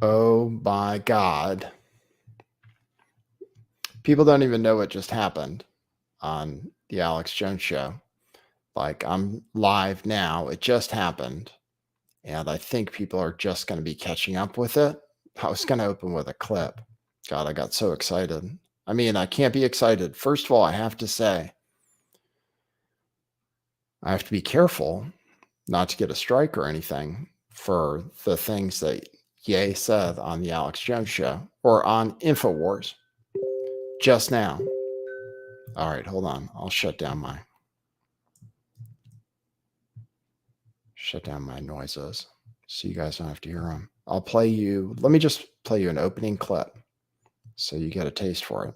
Oh my God. People don't even know what just happened on the Alex Jones show. Like, I'm live now. It just happened. And I think people are just going to be catching up with it. I was going to open with a clip. God, I got so excited. I mean, I can't be excited. First of all, I have to say, I have to be careful not to get a strike or anything for the things that Ye said on the Alex Jones show or on Infowars just now. All right, hold on. I'll shut down my noises so you guys don't have to hear them. I'll play you. Let me just play you an opening clip so you get a taste for it.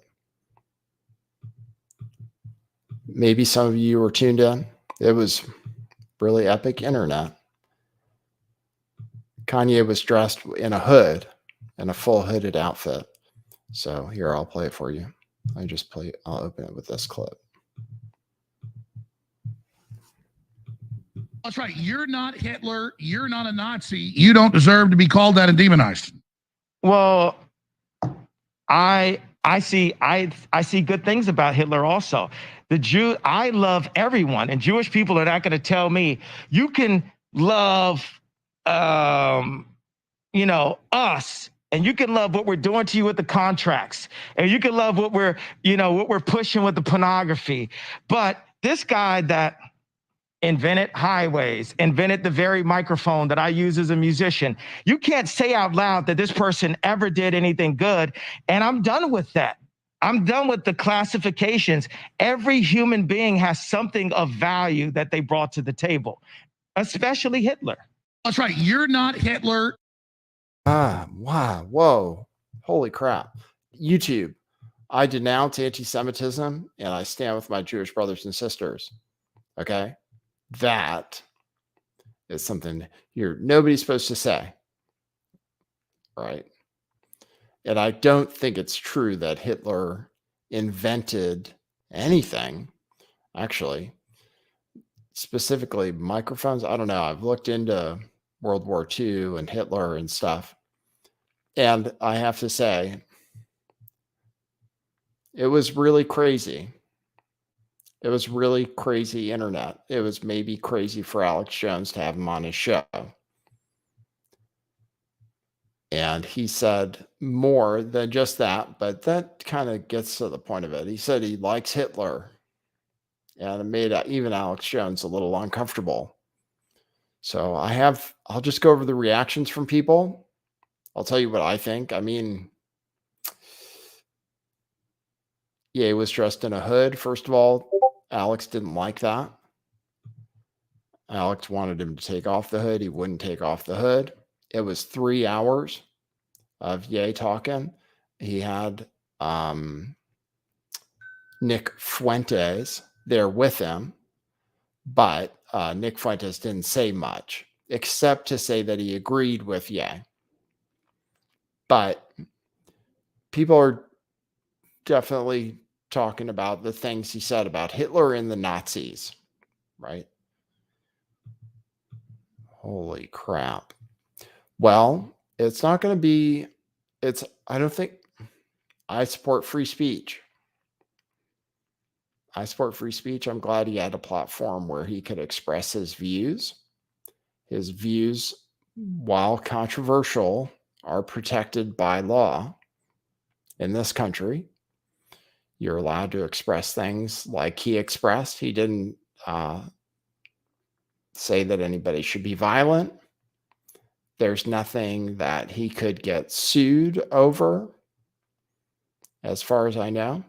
Maybe some of you were tuned in. It was really epic internet. Kanye was dressed in a hood, in a full hooded outfit. So here, I'll play it for you. I'll open it with this clip. That's right. You're not Hitler. You're not a Nazi. You don't deserve to be called that and demonized. Well, I see good things about Hitler also. I love everyone, and Jewish people are not going to tell me you can love us, and you can love what we're doing to you with the contracts, and you can love what we're pushing with the pornography. But this guy that invented highways, invented the very microphone that I use as a musician, you can't say out loud that this person ever did anything good. And I'm done with that. I'm done with the classifications. Every human being has something of value that they brought to the table, especially Hitler. That's right. You're not Hitler. Wow. Whoa. Holy crap. YouTube. I denounce anti-Semitism and I stand with my Jewish brothers and sisters. Okay? That is something nobody's supposed to say. Right? And I don't think it's true that Hitler invented anything, actually. Specifically microphones. I don't know. I've looked into World War II and Hitler and stuff. And I have to say, it was really crazy. It was really crazy internet. It was maybe crazy for Alex Jones to have him on his show. And he said more than just that, but that kind of gets to the point of it. He said he likes Hitler. And it made even Alex Jones a little uncomfortable. So I'll just go over the reactions from people. I'll tell you what I think. I mean, Ye was dressed in a hood. First of all, Alex didn't like that. Alex wanted him to take off the hood. He wouldn't take off the hood. It was 3 hours of Ye talking. He had Nick Fuentes there with him, but Nick Fuentes didn't say much, except to say that he agreed with Ye. But people are definitely talking about the things he said about Hitler and the Nazis, right? Holy crap. Well, it's not going to be, I don't think, I support free speech. I support free speech. I'm glad he had a platform where he could express his views. His views, while controversial, are protected by law in this country. You're allowed to express things like he expressed. He didn't say that anybody should be violent. There's nothing that he could get sued over, as far as I know.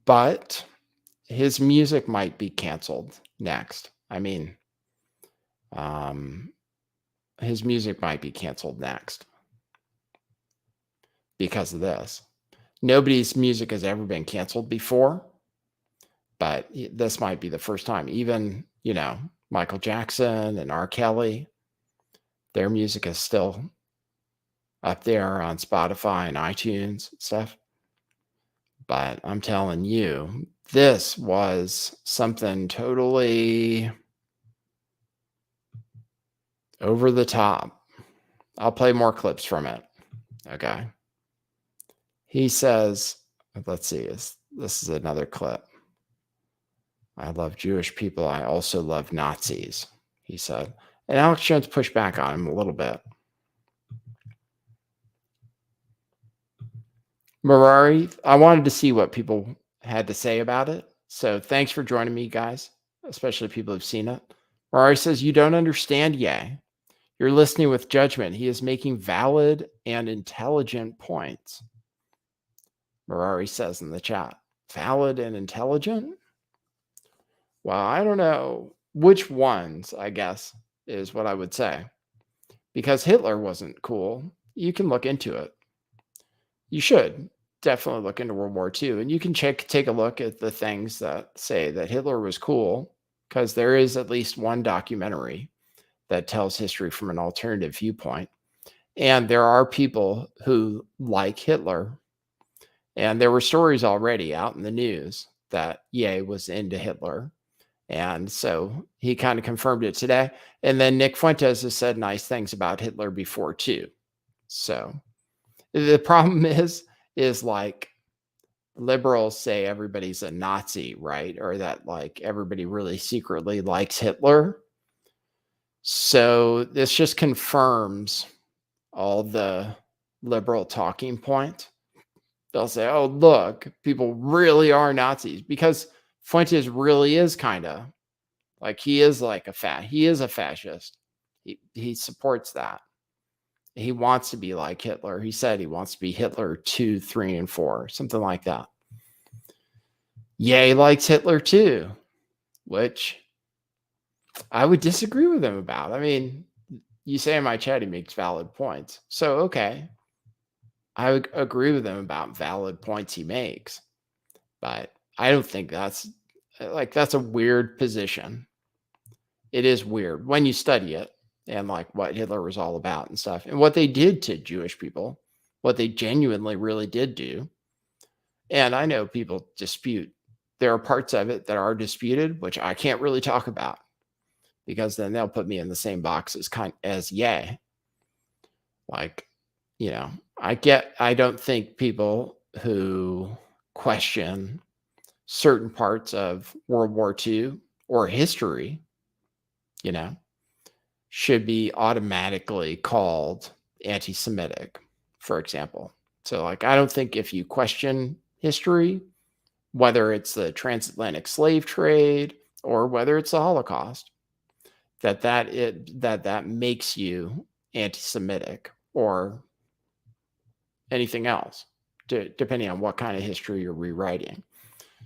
But his music might be canceled next. I mean, his music might be canceled next because of this. Nobody's music has ever been canceled before, but this might be the first time. Even, Michael Jackson and R. Kelly, their music is still up there on Spotify and iTunes and stuff. But I'm telling you, this was something totally over the top. I'll play more clips from it. Okay. He says, let's see, this is another clip. I love Jewish people. I also love Nazis, he said. And Alex Jones pushed back on him a little bit. Mirari, I wanted to see what people had to say about it. So thanks for joining me, guys, especially people who've seen it. Mirari says, you don't understand Ye. You're listening with judgment. He is making valid and intelligent points. Mirari says in the chat, valid and intelligent? Well, I don't know which ones, I guess, is what I would say. Because Hitler wasn't cool. You can look into it. You should definitely look into World War II. And you can take a look at the things that say that Hitler was cool, because there is at least one documentary that tells history from an alternative viewpoint. And there are people who like Hitler. And there were stories already out in the news that Ye was into Hitler. And so he kind of confirmed it today. And then Nick Fuentes has said nice things about Hitler before too. So the problem is like liberals say everybody's a Nazi, right? Or that like everybody really secretly likes Hitler. So this just confirms all the liberal talking point. They'll say, oh, look, people really are Nazis, because Fuentes really is kind of like, he is like he is a fascist. He supports that. He wants to be like Hitler. He said he wants to be Hitler 2, 3, and 4, something like that. Ye likes Hitler too, which I would disagree with him about. I mean, you say in my chat he makes valid points. So, okay, I would agree with him about valid points he makes. But I don't think that's a weird position. It is weird when you study it and like what Hitler was all about and stuff, and what they did to Jewish people, what they genuinely really did do. And I know people dispute. There are parts of it that are disputed, which I can't really talk about, because then they'll put me in the same box as Ye. Like, you know, I don't think people who question certain parts of World War II or history, you know, should be automatically called anti-Semitic, for example. So like, I don't think if you question history, whether it's the transatlantic slave trade or whether it's the Holocaust, that makes you anti-Semitic or anything else, depending on what kind of history you're rewriting.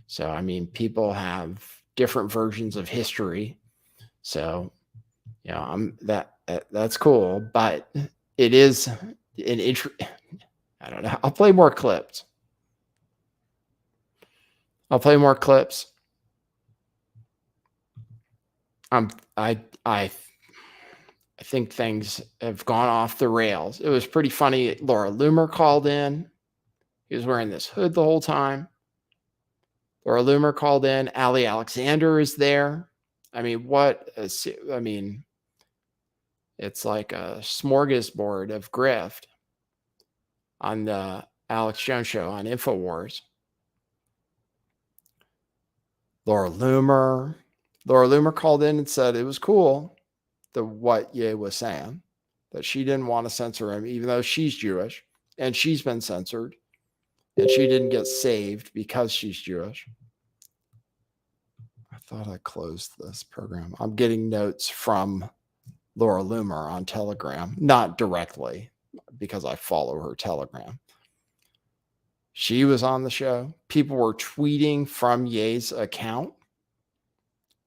So, I mean, people have different versions of history. So, you know, that's cool, but it is I don't know. I'll play more clips. I think things have gone off the rails. It was pretty funny. Laura Loomer called in. He was wearing this hood the whole time. Laura Loomer called in. Ali Alexander is there. I mean, it's like a smorgasbord of grift on the Alex Jones show on Infowars. Laura Loomer called in and said it was cool what Ye was saying, that she didn't want to censor him, even though she's Jewish and she's been censored, and she didn't get saved because she's Jewish. I thought I closed this program. I'm getting notes from Laura Loomer on Telegram, not directly because I follow her Telegram. She was on the show. People were tweeting from Ye's account.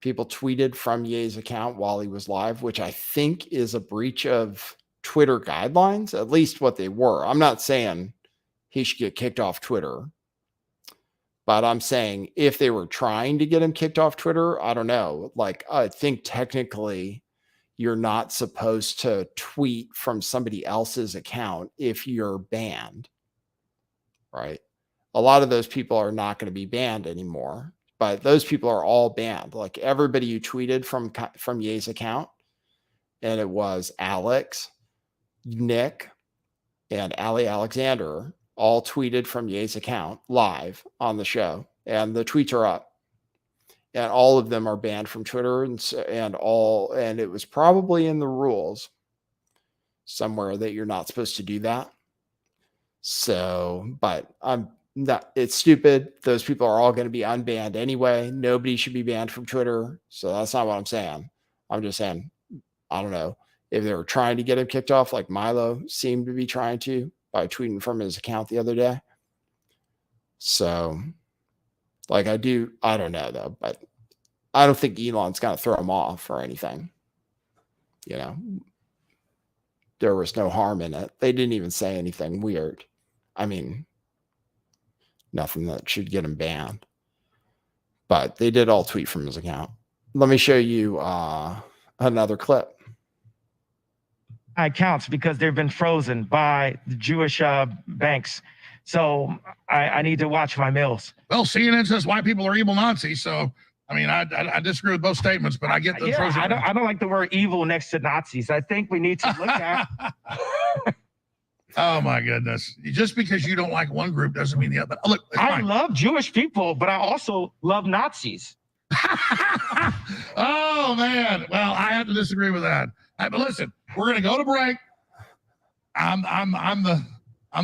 People tweeted from Ye's account while he was live, which I think is a breach of Twitter guidelines, at least what they were. I'm not saying he should get kicked off Twitter, but I'm saying if they were trying to get him kicked off Twitter, I don't know. Like, I think technically you're not supposed to tweet from somebody else's account if you're banned, right? A lot of those people are not going to be banned anymore. But those people are all banned. Like everybody who tweeted from Ye's account, and it was Alex, Nick and Ali Alexander all tweeted from Ye's account live on the show, and the tweets are up. And all of them are banned from Twitter, and it was probably in the rules somewhere that you're not supposed to do that. So, but it's stupid. Those people are all going to be unbanned anyway. Nobody should be banned from Twitter. So that's not what I'm saying. I'm just saying, I don't know if they were trying to get him kicked off, like Milo seemed to be trying to by tweeting from his account the other day. So, like, I don't know though, but I don't think Elon's going to throw him off or anything. You know, there was no harm in it. They didn't even say anything weird. I mean, nothing that should get him banned. But they did all tweet from his account. Let me show you another clip. Accounts because they've been frozen by the Jewish banks. So I need to watch my meals. Well, CNN says white people are evil Nazis. So, I mean, I disagree with both statements, but I get the frozen. I don't like the word evil next to Nazis. I think we need to look at. Oh my goodness! Just because you don't like one group doesn't mean the other. Look, I love Jewish people, but I also love Nazis. Oh man! Well, I have to disagree with that. But listen, we're gonna go to break. I'm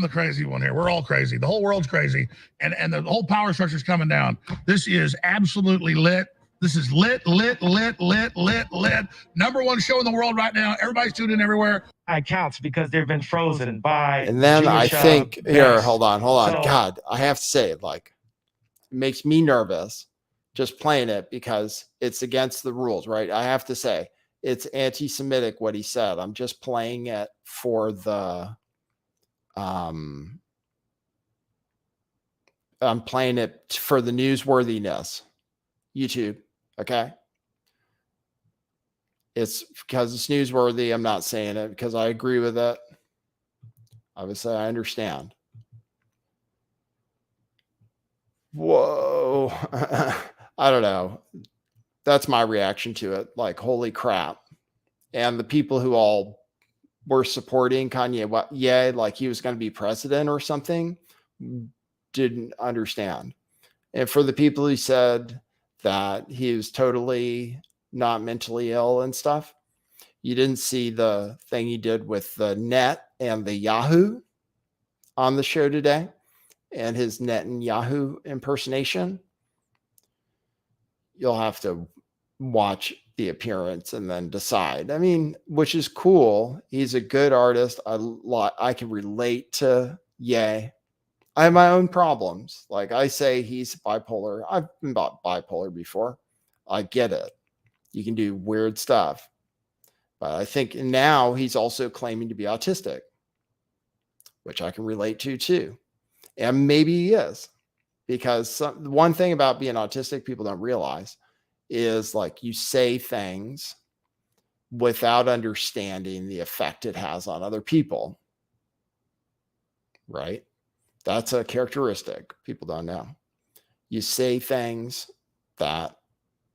the crazy one here. We're all crazy. The whole world's crazy, and the whole power structure is coming down. This is absolutely lit. This is lit. Number one show in the world right now. Everybody's tuned in everywhere. Accounts because they've been frozen by. And then Jewish, I think here, hold on. So, God, I have to say it. Like, it makes me nervous just playing it because it's against the rules, right? I have to say it's anti-Semitic what he said. I'm just playing it for the. I'm playing it for the newsworthiness. YouTube, okay? It's because it's newsworthy. I'm not saying it because I agree with it. Obviously, I understand. Whoa. I don't know. That's my reaction to it. Like, holy crap. And the people who all were supporting Kanye, like he was going to be president or something, didn't understand. And for the people who said that he was totally not mentally ill and stuff, you didn't see the thing he did with the net and the Yahoo on the show today and his net and Yahoo impersonation. You'll have to watch the appearance and then decide. I mean, which is cool. He's a good artist. I can relate to Ye. I have my own problems. Like I say, he's bipolar. I've been bipolar before. I get it. You can do weird stuff. But I think now he's also claiming to be autistic, which I can relate to too. And maybe he is. Because one thing about being autistic people don't realize is like you say things without understanding the effect it has on other people. Right? That's a characteristic people don't know. You say things that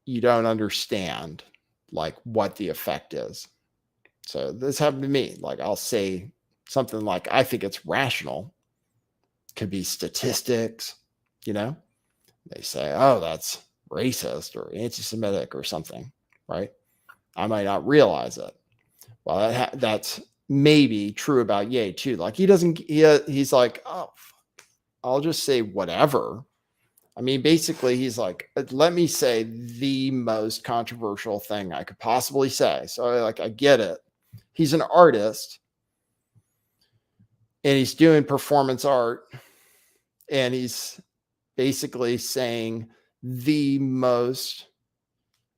you don't understand, like what the effect is. So this happened to me. Like I'll say something like, I think it's rational. Could be statistics, you know? They say, oh, that's racist or anti-Semitic or something, right? I might not realize it. Well, that's maybe true about Ye too. Like he's like, oh, I'll just say whatever. I mean, basically, he's like, let me say the most controversial thing I could possibly say. So, like, I get it. He's an artist, and he's doing performance art, and he's basically saying the most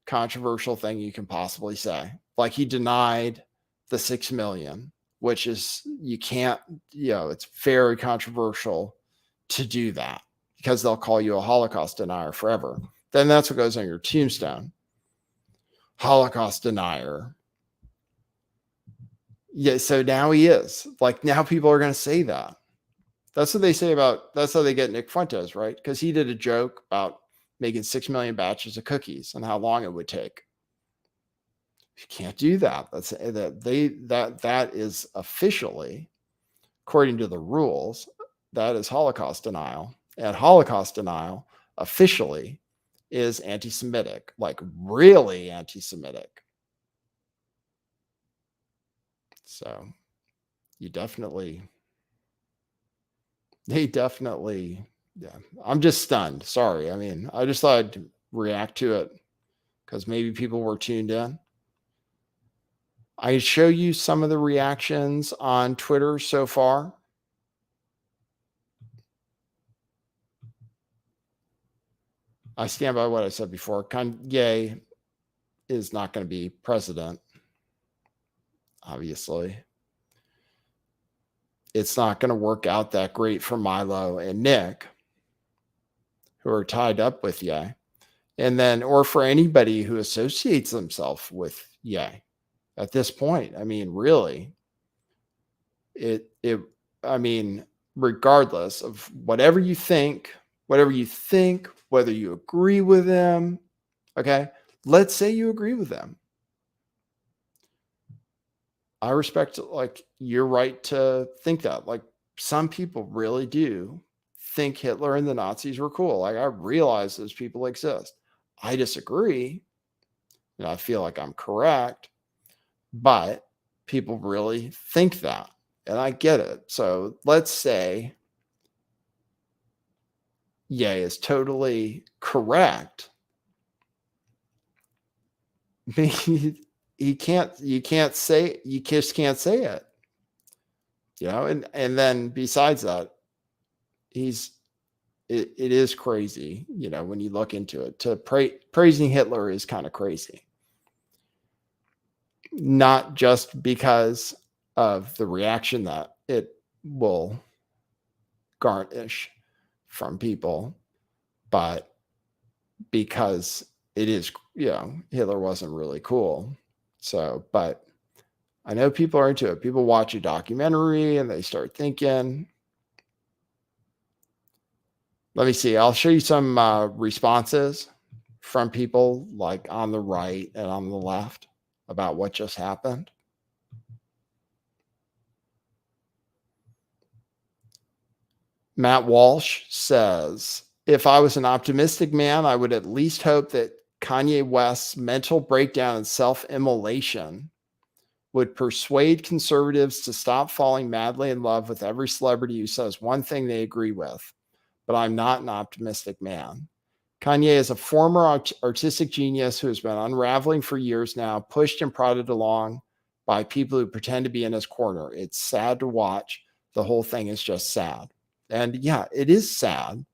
controversial thing you can possibly say. Like, he denied the 6 million, which is, you can't, it's very controversial to do that because they'll call you a Holocaust denier forever. Then that's what goes on your tombstone. Holocaust denier. Yeah, so now he is. Like now people are going to say that. That's what they say that's how they get Nick Fuentes, right? Because he did a joke about making 6 million batches of cookies and how long it would take. You can't do that. That is officially, according to the rules, that is Holocaust denial. And Holocaust denial officially is anti-Semitic, like really anti-Semitic. So they definitely, yeah. I'm just stunned. Sorry. I mean, I just thought I'd react to it because maybe people were tuned in. I show you some of the reactions on Twitter so far. I stand by what I said before. Kanye is not going to be president, obviously. It's not going to work out that great for Milo and Nick, who are tied up with Ye. And then, or for anybody who associates themselves with Ye at this point. I mean, really, I mean, regardless of whatever you think, whether you agree with them, okay, let's say you agree with them. I respect, like, your right to think that. Like, some people really do think Hitler and the Nazis were cool. Like, I realize those people exist. I disagree. And I feel like I'm correct, but people really think that. And I get it. So let's say Ye is totally correct. You just can't say it. You know, and then besides that, it is crazy, you know, when you look into it. Praising Hitler is kind of crazy. Not just because of the reaction that it will garnish from people, but because it is, you know, Hitler wasn't really cool. So, but I know people are into it. People watch a documentary and they start thinking. Let me see. I'll show you some responses from people like on the right and on the left about what just happened. Matt Walsh says, if I was an optimistic man, I would at least hope that Kanye West's mental breakdown and self-immolation would persuade conservatives to stop falling madly in love with every celebrity who says one thing they agree with. But I'm not an optimistic man. Kanye is a former artistic genius who has been unraveling for years now, pushed and prodded along by people who pretend to be in his corner. It's sad to watch. The whole thing is just sad. And yeah, it is sad.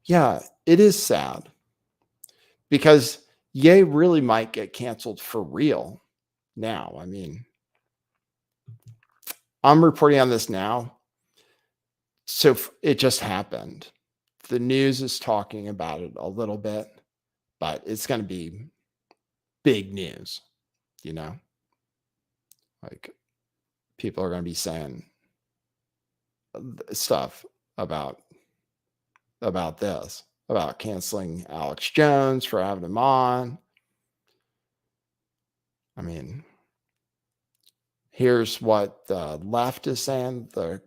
Yeah, it is sad because Ye really might get canceled for real now. I mean, I'm reporting on this now. So it just happened. The news is talking about it a little bit, but it's going to be big news, you know? Like, people are going to be saying stuff about this, about canceling Alex Jones for having him on. I mean, here's what the left is saying, the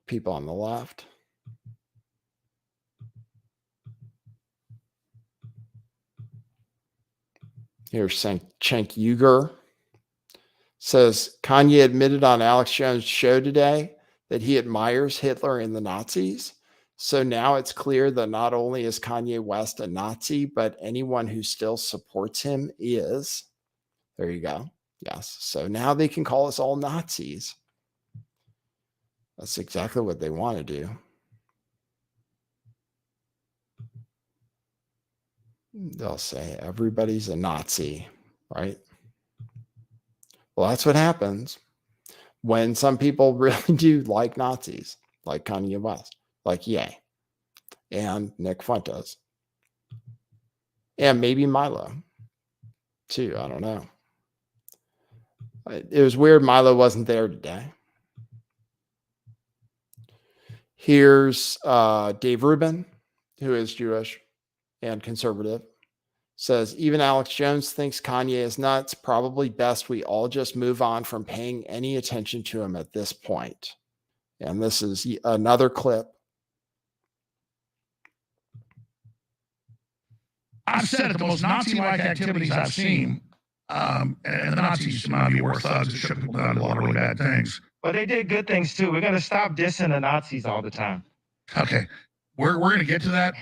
people on the left. Here's Cenk Uygur. Says Kanye admitted on Alex Jones' show today that he admires Hitler and the Nazis. So now it's clear that not only is Kanye West a Nazi, but anyone who still supports him is. There you go. Yes. So now they can call us all Nazis. That's exactly what they want to do. They'll say everybody's a Nazi, right? Well, that's what happens when some people really do like Nazis, like Kanye West, like Ye, and Nick Fuentes, and maybe Milo, too. I don't know. It was weird Milo wasn't there today. Here's Dave Rubin, who is Jewish and conservative, Says, even Alex Jones thinks Kanye is nuts. Probably best we all just move on from paying any attention to him at this point. And this is another clip. I've said it, the most Nazi-like activities I've seen, and the Nazis, in my view, were thugs that shook people down to a lot of really bad things. But they did good things too. We got to stop dissing the Nazis all the time. Okay, we're going to get to that.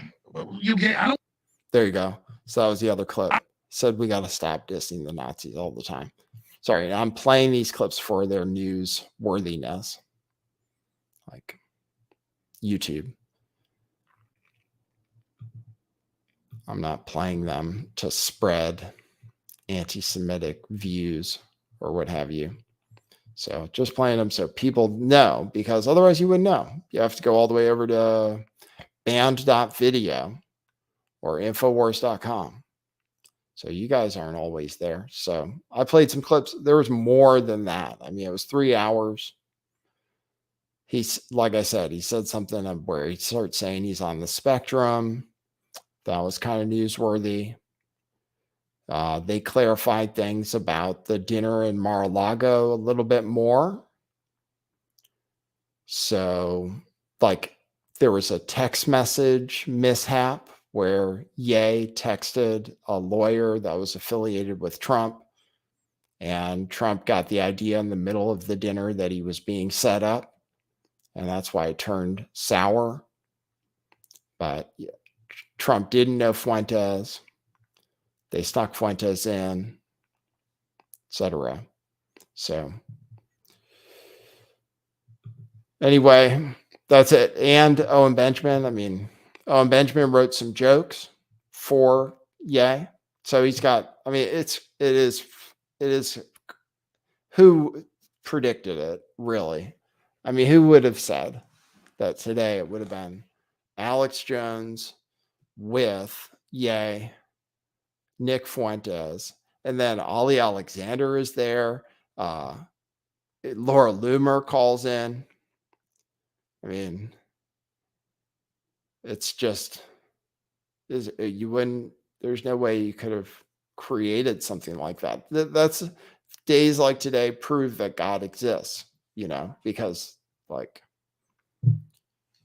There you go. So that was the other clip. Said we got to stop dissing the Nazis all the time. Sorry, I'm playing these clips for their newsworthiness, like YouTube. I'm not playing them to spread anti-Semitic views or what have you. So just playing them so people know, because otherwise you wouldn't know. You have to go all the way over to band.video or infowars.com. So you guys aren't always there. So I played some clips. There was more than that. I mean, it was 3 hours. He's, like I said, he said something where he starts saying he's on the spectrum. That was kind of newsworthy. They clarified things about the dinner in Mar-a-Lago a little bit more. So, like, there was a text message mishap where Ye texted a lawyer that was affiliated with Trump, and Trump got the idea in the middle of the dinner that he was being set up, and that's why it turned sour. But yeah, Trump didn't know Fuentes. They stuck Fuentes in, etc. So anyway, that's it. And Owen Benjamin. I mean, Owen Benjamin wrote some jokes for Ye. So he's got, I mean, it is who predicted it, really? I mean, who would have said that today it would have been Alex Jones with Ye, Nick Fuentes, and then Ollie Alexander is there. Laura Loomer calls in. I mean, it's just, you wouldn't, there's no way you could have created something like that. That's days like today prove that God exists, you know, because like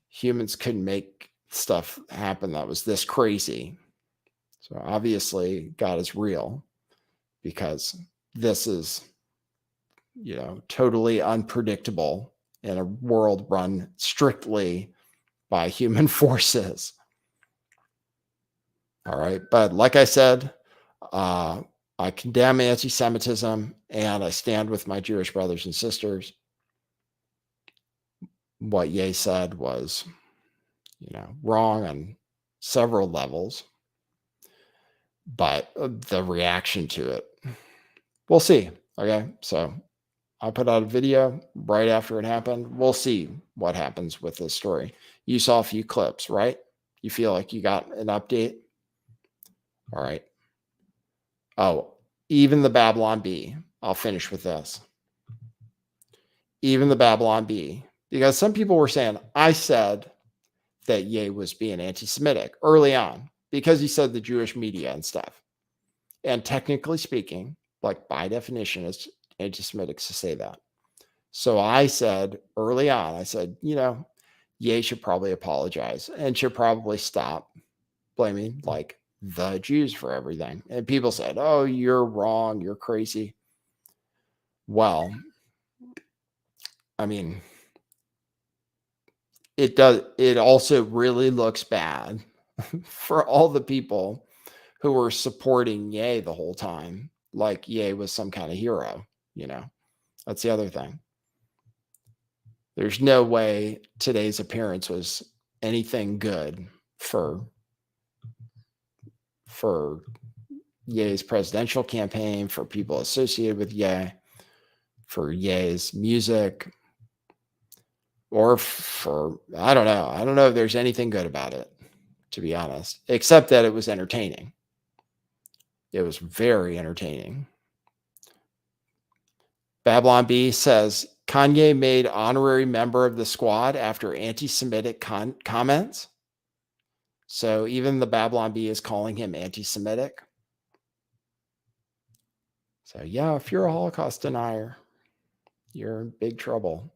humans couldn't make stuff happen that was this crazy. So obviously God is real, because this is, you know, totally unpredictable in a world run strictly by human forces. All right. But like I said, I condemn anti-Semitism and I stand with my Jewish brothers and sisters. What Ye said was, you know, wrong on several levels, but the reaction to it, we'll see. Okay. So I'll put out a video right after it happened. We'll see what happens with this story. You saw a few clips, right? You feel like you got an update? All right. Oh, even the Babylon Bee. I'll finish with this. Even the Babylon Bee. Because some people were saying, I said that Ye was being anti-Semitic early on because he said the Jewish media and stuff. And technically speaking, like by definition, it's anti-Semitic to say that. So I said early on, I said, you know, Ye should probably apologize and should probably stop blaming like the Jews for everything. And people said, oh, you're wrong. You're crazy. Well, I mean, it does. It also really looks bad for all the people who were supporting Ye the whole time. Like Ye was some kind of hero, you know. That's the other thing. There's no way today's appearance was anything good for Ye's presidential campaign, for people associated with Ye, for Ye's music, or for, I don't know. I don't know if there's anything good about it, to be honest, except that it was entertaining. It was very entertaining. Babylon B says, Kanye made honorary member of the squad after anti-Semitic comments. So even the Babylon Bee is calling him anti-Semitic. So yeah, if you're a Holocaust denier, you're in big trouble.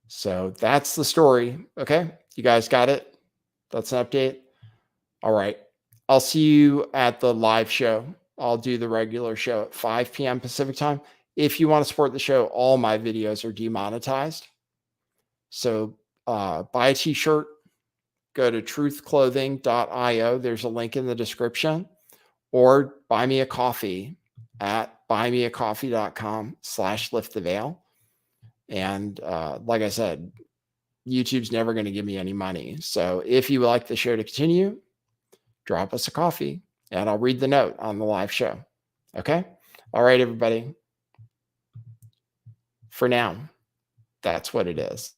So that's the story. Okay. You guys got it? That's an update. All right. I'll see you at the live show. I'll do the regular show at 5 p.m. Pacific time. If you want to support the show, all my videos are demonetized. So buy a t-shirt, go to truthclothing.io. There's a link in the description, or buy me a coffee at buymeacoffee.com/lifttheveil. And like I said, YouTube's never going to give me any money. So if you would like the show to continue, drop us a coffee and I'll read the note on the live show. Okay? All right, everybody. For now, that's what it is.